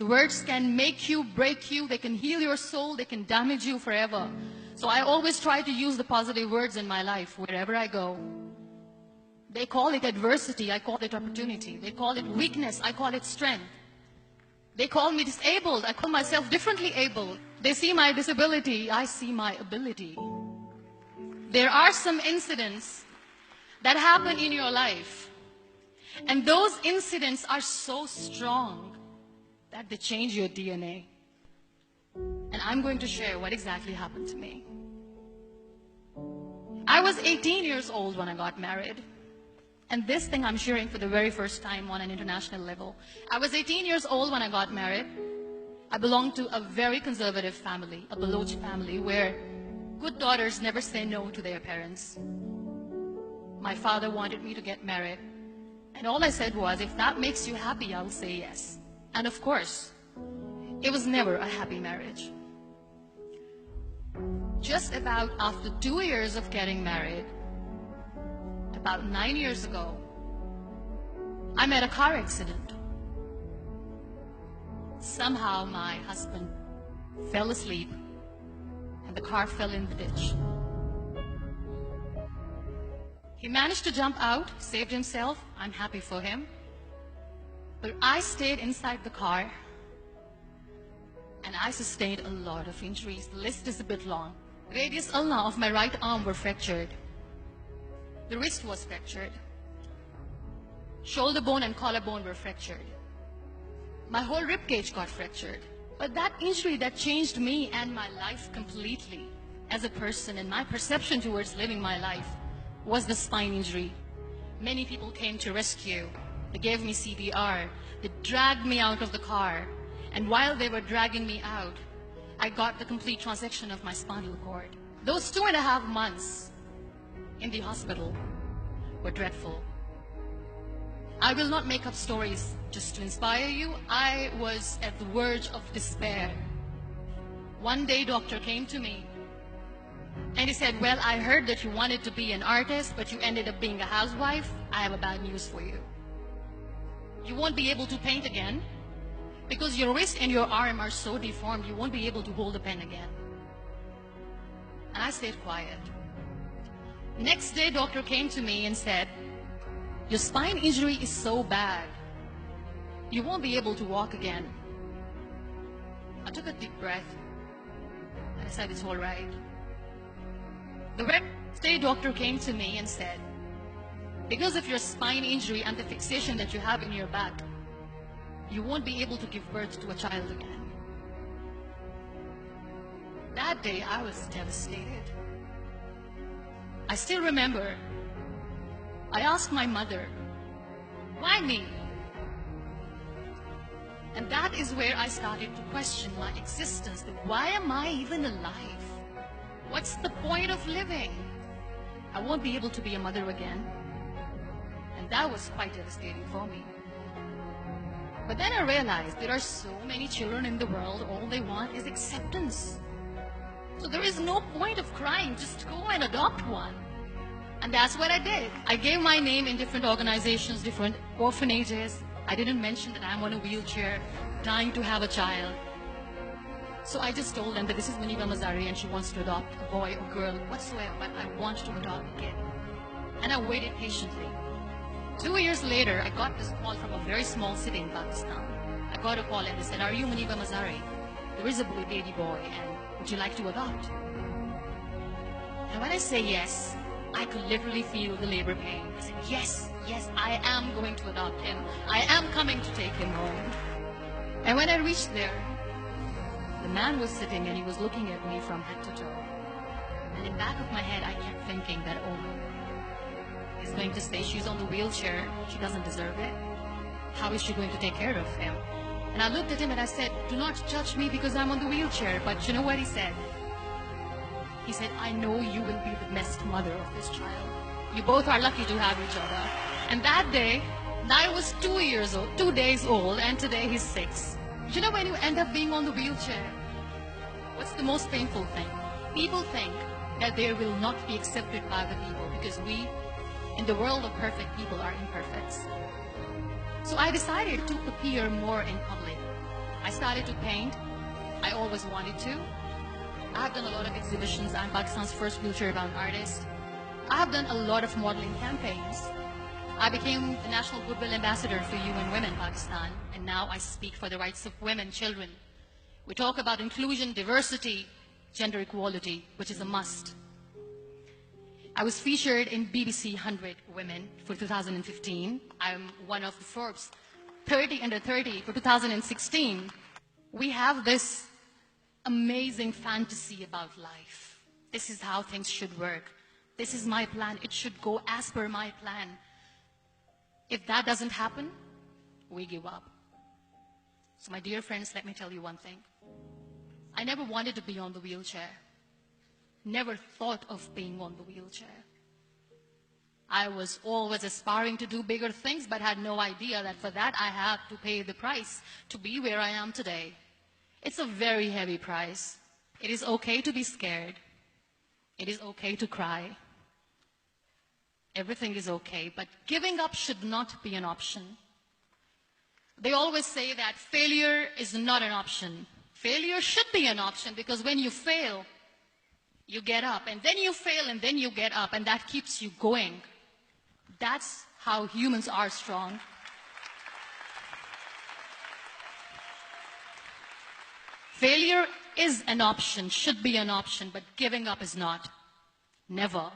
The words can make you, break you, they can heal your soul, they can damage you forever. So I always try to use the positive words in my life wherever I go. They call it adversity, I call it opportunity. They call it weakness, I call it strength. They call me disabled, I call myself differently abled. They see my disability, I see my ability. There are some incidents that happen in your life, and those incidents are so strong that they change your DNA. And I'm going to share what exactly happened to me. I was 18 years old when I got married. And this thing I'm sharing for the very first time on an international level. I was 18 years old when I got married. I belonged to a very conservative family, a Baloch family, where good daughters never say no to their parents. My father wanted me to get married. And all I said was, if that makes you happy, I'll say yes. And of course, it was never a happy marriage. Just about after 2 years of getting married, about 9 years ago, I met a car accident. Somehow my husband fell asleep and the car fell in the ditch. He managed to jump out, saved himself. I'm happy for him. But I stayed inside the car and I sustained a lot of injuries. The list is a bit long. Radius ulna of my right arm were fractured. The wrist was fractured. Shoulder bone and collarbone were fractured. My whole rib cage got fractured. But that injury that changed me and my life completely as a person and my perception towards living my life was the spine injury. Many people came to rescue. They gave me CPR. They dragged me out of the car. And while they were dragging me out, I got the complete transection of my spinal cord. Those 2.5 months in the hospital were dreadful. I will not make up stories just to inspire you. I was at the verge of despair. One day, doctor came to me and he said, well, I heard that you wanted to be an artist, but you ended up being a housewife. I have a bad news for you. You won't be able to paint again because your wrist and your arm are so deformed, you won't be able to hold a pen again. And I stayed quiet. Next day, doctor came to me and said, your spine injury is so bad, you won't be able to walk again. I took a deep breath and I said, it's all right. The next day, doctor came to me and said, because of your spine injury and the fixation that you have in your back, you won't be able to give birth to a child again. That day, I was devastated. I still remember, I asked my mother, why me? And that is where I started to question my existence. Why am I even alive? What's the point of living? I won't be able to be a mother again. And that was quite devastating for me. But then I realized there are so many children in the world, all they want is acceptance. So there is no point of crying, just go and adopt one. And that's what I did. I gave my name in different organizations, different orphanages. I didn't mention that I'm on a wheelchair, dying to have a child. So I just told them that this is Muniba Mazari and she wants to adopt a boy or girl, whatsoever, but I want to adopt a kid. And I waited patiently. 2 years later, I got this call from a very small city in Pakistan. I got a call and they said, are you Muniba Mazari? There is a baby boy and would you like to adopt? And when I say yes, I could literally feel the labor pain. I said, yes, I am going to adopt him. I am coming to take him home. And when I reached there, the man was sitting and he was looking at me from head to toe. And in the back of my head, I kept thinking that, oh, he's going to say she's on the wheelchair. She doesn't deserve it. How is she going to take care of him? And I looked at him and I said, do not judge me because I'm on the wheelchair. But you know what he said? He said, I know you will be the best mother of this child. You both are lucky to have each other. And that day, I was 2 days old, and today he's 6. You know when you end up being on the wheelchair, what's the most painful thing? People think that they will not be accepted by the people because we, in the world of perfect people, are imperfect. So I decided to appear more in public. I started to paint, I always wanted to. I have done a lot of exhibitions. I'm Pakistan's first wheelchair-bound artist. I have done a lot of modeling campaigns. I became the National Goodwill Ambassador for UN Women Pakistan, and now I speak for the rights of women, children. We talk about inclusion, diversity, gender equality, which is a must. I was featured in BBC 100 Women for 2015. I'm one of the Forbes 30 under 30 for 2016. We have this amazing fantasy about life. This is how things should work. This is my plan. It should go as per my plan. If that doesn't happen, we give up. So my dear friends, let me tell you one thing. I never wanted to be on the wheelchair. Never thought of being on the wheelchair. I was always aspiring to do bigger things, but had no idea that for that I had to pay the price to be where I am today. It's a very heavy price. It is okay to be scared. It is okay to cry. Everything is okay, but giving up should not be an option. They always say that failure is not an option. Failure should be an option, because when you fail, you get up, and then you fail, and then you get up, and that keeps you going. That's how humans are strong. Failure is an option, should be an option, but giving up is not. Never.